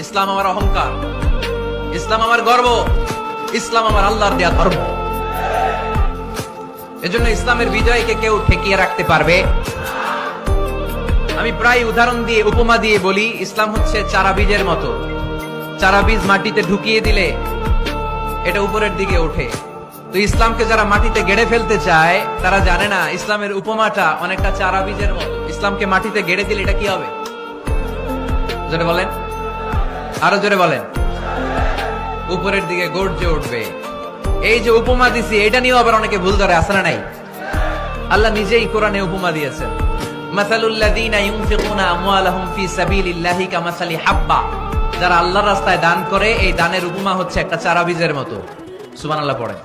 ইসলাম আমার অহংকার, ইসলাম আমার গর্ব, ইসলাম আমার আল্লাহর দেয়া ধর্ম। এজন্য ইসলামের বিজয়কে কেউ ঠেকিয়ে রাখতে পারবে? আমি প্রায় উদাহরণ দিয়ে, উপমা দিয়ে বলি, ইসলাম হচ্ছে চারা বীজের মতো। চারা বীজ মাটিতে ঢুকিয়ে দিলে এটা উপরের দিকে ওঠে। তো ইসলামকে যারা মাটিতে গেড়ে ফেলতে চায় তারা জানে না ইসলামের উপমাটা অনেকটা চারা বীজের মতো। ইসলামকে মাটিতে গেড়ে দিলে এটা কি হবে? জোরে বলেন, আরো জোরে বলেন। উপরের দিকে গর্জে উঠবে। এই যে উপমা দিছি, এটা নিয়েও আবার অনেকে ভুল ধরে, আছে না নাই? আল্লাহ নিজেই কোরআনে উপমা দিয়েছেন, মাসালুল্লাযীনা ইউনফিকুনা আমওয়ালাহুম ফি সাবিলিল্লাহি কামাসালি হাব্বা। যারা আল্লাহর রাস্তায় দান করে, এই দানের উপমা হচ্ছে একটা চারা বীজের মতো। সুবহানাল্লাহ পড়েন।